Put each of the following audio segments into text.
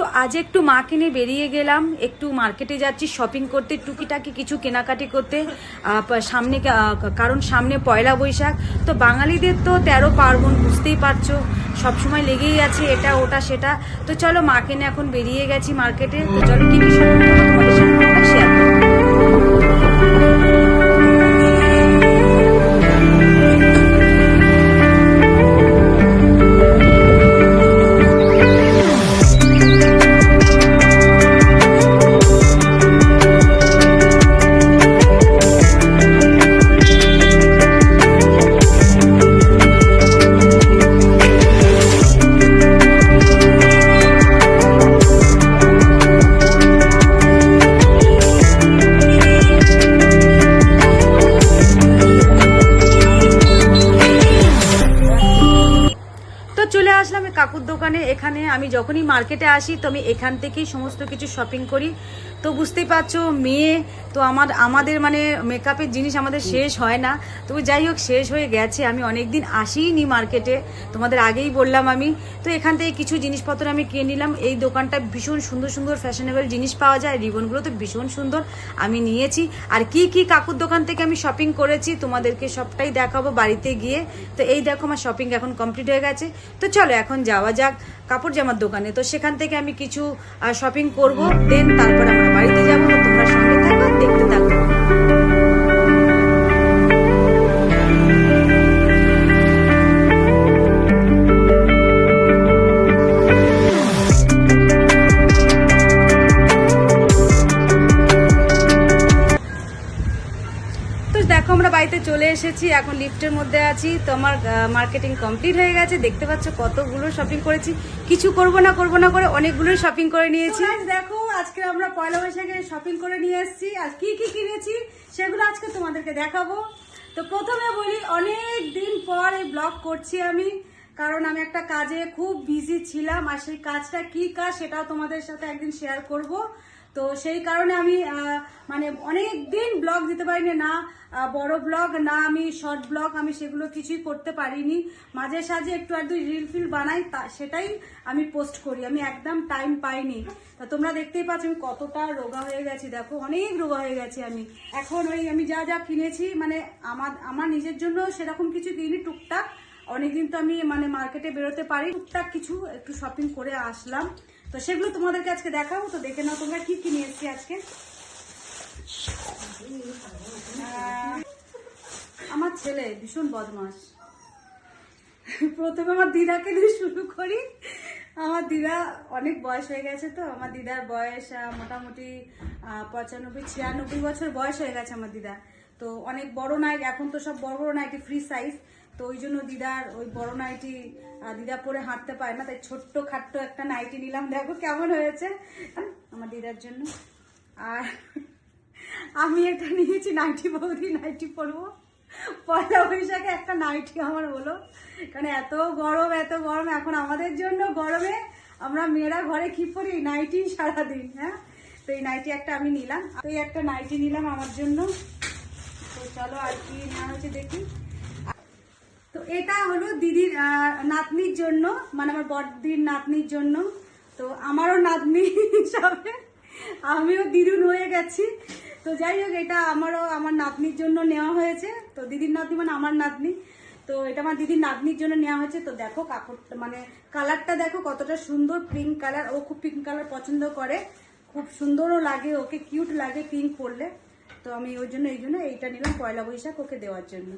তো আজ একটু মাকে নিয়ে বেরিয়ে গেলাম, একটু মার্কেটে যাচ্ছি শপিং করতে, টুকিটাকি কিছু কেনাকাটি করতে সামনে, কারণ সামনে পয়লা বৈশাখ। তো বাঙালিদের তো 13 পার্বণ, বুঝতেই পারছো, সবসময় লেগেই আছে এটা ওটা সেটা। তো চলো মাকে নিয়ে এখন বেরিয়ে গেছি মার্কেটে। তো চলো কি কি শপিং করবো তোমাদের সাথে শেয়ার করবো। চলে আসলাম কাকুর দোকানে। এখানে আমি যখনই মার্কেটে আসি তো আমি এখান থেকেই সমস্ত কিছু শপিং করি। তো বুঝতেই পারছো মেয়ে তো আমাদের মানে মেকআপের জিনিস আমাদের শেষ হয় না। তবে যাই হোক শেষ হয়ে গেছে, আমি অনেকদিন আসিনি মার্কেটে, তোমাদের আগেই বললাম আমি। তো এখান থেকে কিছু জিনিসপত্র আমি কিনে নিলাম। এই দোকানটা ভীষণ সুন্দর সুন্দর ফ্যাশনেবল জিনিস পাওয়া যায়, রিবনগুলো তো ভীষণ সুন্দর আমি নিয়েছি। আর কি কি কাকুর দোকান থেকে আমি শপিং করেছি তোমাদেরকে সবটাই দেখাবো বাড়িতে গিয়ে। তো এই দেখো আমার শপিং এখন কমপ্লিট হয়ে গেছে। তো চলো এখন যাওয়া যাক কাপড় জামার দোকানে। তো সেখান থেকে আমি কিছু শপিং করব, দেন তারপর আমরা বাড়িতে যাবো। তোমরা সঙ্গে থাকো, দেখতে থাকো। দেখো আমরা বাড়িতে চলে এসেছি, এখন লিফটের মধ্যে আছি। তো আমার মার্কেটিং কমপ্লিট হয়ে গেছে, দেখতে পাচ্ছ কতগুলো শপিং করেছি। কিছু করব না করে অনেকগুলোই শপিং করে নিয়েছি। দেখো আজকে আমরা পয়লা বৈশাখে শপিং করে নিয়ে এসেছি, আর কি কি কিনেছি সেগুলো আজকে তোমাদেরকে দেখাবো। তো প্রথমে বলি, অনেক দিন পর এই ব্লগ করছি আমি, কারণ আমি একটা কাজে খুব বিজি ছিলাম, আর সেই কাজটা কি কাজ সেটাও তোমাদের সাথে একদিন শেয়ার করব। তো সেই কারণে আমি মানে অনেক দিন ব্লগ দিতে পারিনি, না বড় ব্লগ না আমি শর্ট ব্লগ, আমি সেগুলো কিছুই করতে পারিনি। মাঝে সাঝে একটু আধটু রিল ফিল বানাই, সেটাই আমি পোস্ট করি, আমি একদম টাইম পাইনি। তা তোমরা দেখতেই পাচ্ছ আমি কতটা রোগা হয়ে গেছি, দেখো অনেক রোগা হয়ে গেছি আমি। এখন ওই আমি যা যা কিনেছি মানে আমার নিজের জন্য সেরকম কিছু কিনি, টুকটাক। অনেকদিন তো আমি মানে মার্কেটে বেরোতে পারি, টুকটাক কিছু একটু শপিং করে আসলাম। তো সেগুলো তোমাদেরকে আজকে দেখাবো। তো দেখে নাও তোমরা কি কিনে এসেছি আজকে। আমার ছেলে ভীষণ বদমাস। প্রথমে আমার দিদাকে দিয়ে শুরু করি। আমার দিদা অনেক বয়স হয়ে গেছে, তো আমার দিদার বয়স মোটামুটি 95-96 বছর বয়স হয়ে গেছে আমার দিদা। তো অনেক বড় নাইটি, এখন তো সব বড় বড় নাইটি ফ্রি সাইজ। তো ওই জন্য দিদার ওই বড় নাইটি দিদা পরে হাঁটতে পারে না, তাই ছোট্ট খাট্ট একটা নাইটি নিলাম। দেখো কেমন হয়েছে আমার দিদার জন্য। আর আমি একটা নিয়েছি নাইটি, বৌদি নাইটি পরবো পয়লা বৈশাখে, একটা নাইটি আমার হলো। কারণ এত গরম এখন আমাদের জন্য গরমে আমরা মেয়েরা ঘরে কি পরি, নাইটি সারাদিন। হ্যাঁ, তো এই নাইটি একটা আমি নিলাম, তো এই একটা নাইটি নিলাম আমার জন্য। তো চলো আর কি নেওয়া হয়েছে দেখি। তো এটা হলো দিদির নাতনির জন্য, মানে আমার বড়দির নাতনির জন্য। তো আমারও নাতনি হিসাবে আমিও দিদুন হয়ে গেছি। তো যাই হোক এটা আমার নাতনির জন্য নেওয়া হয়েছে। তো দিদির নাতনি মানে আমার নাতনি, তো এটা আমার দিদির নাতনির জন্য নেওয়া হয়েছে। তো দেখো কাপড়টা মানে কালারটা দেখো কতটা সুন্দর, পিঙ্ক কালার। ও খুব পিঙ্ক কালার পছন্দ করে, খুব সুন্দরও লাগে ওকে, কিউট লাগে পিঙ্ক পরলে। তো আমি ওই জন্য এইটা নিলাম পয়লা বৈশাখ ওকে দেওয়ার জন্য।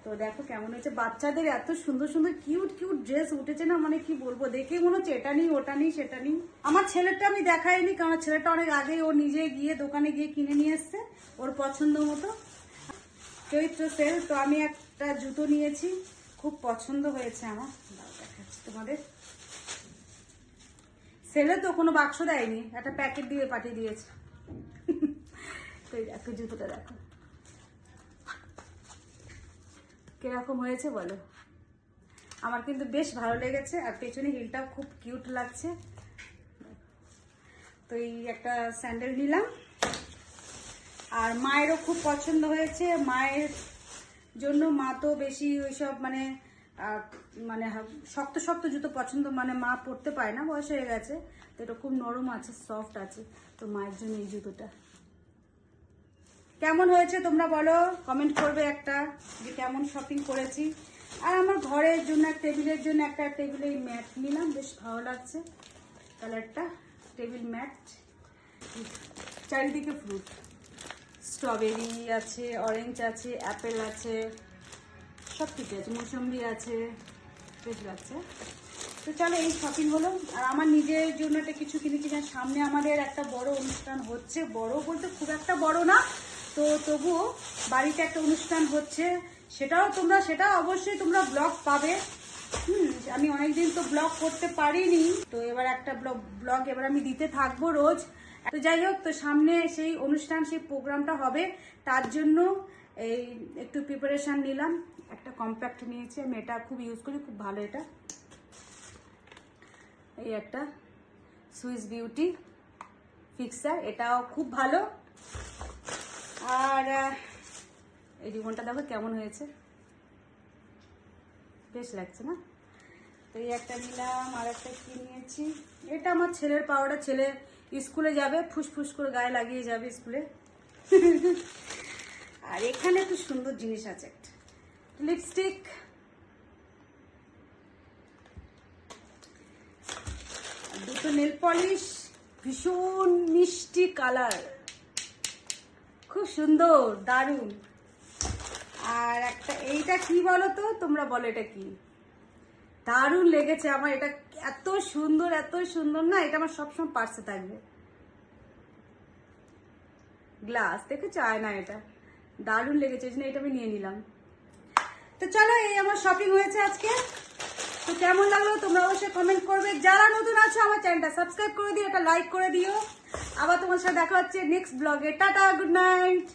তো দেখো কেমন হয়েছে, বাচ্চাদের এত সুন্দর সুন্দর কিউট কিউট ড্রেস উঠেছে না, মানে কি বলবো, দেখে মনে হচ্ছে এটা নিই ওটা নিই সেটা নিই। আমার ছেলেটা আমি দেখাইনি, কারণ ছেলেটা অনেক আগে ও নিজে গিয়ে দোকানে গিয়ে কিনে নিয়ে এসছে ওর পছন্দ মতো। চৈত্র সেল, তো আমি একটা জুতো নিয়েছি, খুব পছন্দ হয়েছে আমার, দেখাচ্ছি তোমাদের। সেলে তো কোনো বাক্স দেয়নি, একটা প্যাকেট দিয়ে পাঠিয়ে দিয়েছে। তো দেখো জুতোটা দেখো কিরকম হয়েছে বলো। আমার কিন্তু বেশ ভালো লেগেছে, আর পেছনে হিলটাও খুব কিউট লাগছে। তো এই একটা স্যান্ডেল নিলাম, আর মায়েরও খুব পছন্দ হয়েছে। মায়ের জন্য, মা তো বেশি ওইসব মানে আর মানে শক্ত শক্ত জুতো পছন্দ, মানে মা পরতে পারে না, বয়স হয়ে গেছে, তো এটা খুব নরম আছে, সফট আছে, তো মায়ের জন্য এই জুতোটা। কেমন হয়েছে তোমরা বলো, কমেন্ট করবে একটা, যে কেমন শপিং করেছি। আর আমার ঘরের জন্য টেবিলের জন্য একটা টেবিলে ম্যাট নিলাম, বেশ ভালো লাগছে কালারটা, টেবিল ম্যাট। চারিদিকে ফ্রুট, স্ট্রবেরি আছে, অরেঞ্জ আছে, অ্যাপেল আছে, সব কিছু আছে, মৌসম্বি আছে, বেশ লাগছে। তো চলো এই শপিং হলো। আর আমার নিজের জন্য একটা কিছু কিনেছি, কারণ সামনে আমাদের একটা বড় অনুষ্ঠান হচ্ছে, বড় বলতে খুব একটা বড় না, তো তবুও বাড়িতে একটা অনুষ্ঠান হচ্ছে, সেটাও অবশ্যই তোমরা ব্লগ পাবে। আমি অনেকদিন তো ব্লগ করতে পারিনি, তো এবার একটা ব্লগ এবার আমি দিতে থাকবো রোজ। তো যাই হোক, তো সামনে সেই অনুষ্ঠান, সেই প্রোগ্রামটা হবে, তার জন্য এই একটু প্রিপারেশন নিলাম। একটা কম্প্যাক্ট নিয়েছি আমি, এটা খুব ইউজ করি, খুব ভালো এটা। এই একটা সুইস বিউটি ফিক্সার, এটাও খুব ভালো। আর এই রিবনটা দেখো কেমন হয়েছে, বেশ লাগছে না? তো এই একটা নিলাম। আর একটা কি নিয়েছি, এটা আমার ছেলের পাউডার, ছেলে স্কুলে যাবে, ফুসফুস করে গায়ে লাগিয়ে যাবে স্কুলে। আর এখানে তো সুন্দর জিনিস আছে, একটা লিপস্টিক, দুটো নেল পলিশ, ভীষণ মিষ্টি কালার, খুব সুন্দর, দারুণ। আর একটা এইটা কি বলো তো, তোমরা বলো এটা কি, দারুণ লেগেছে আমার এটা, এত সুন্দর না, এটা আমার সবসময় পার্সে থাকবে। গ্লাস দেখেছো, আয়না, এটা দারুণ লেগেছে, এই জন্য এটা আমি নিয়ে নিলাম। তো চলো, এই আমার শপিং হয়েছে আজকে। তো কেমন লাগলো তোমরা অবশ্যই কমেন্ট করবে। যারা নতুন আছো আমার চ্যানেলটা সাবস্ক্রাইব করে দিও, একটা লাইক করে দিও। আবার তোমার সাথে দেখা হচ্ছে নেক্সট ব্লগে। Tata, good night.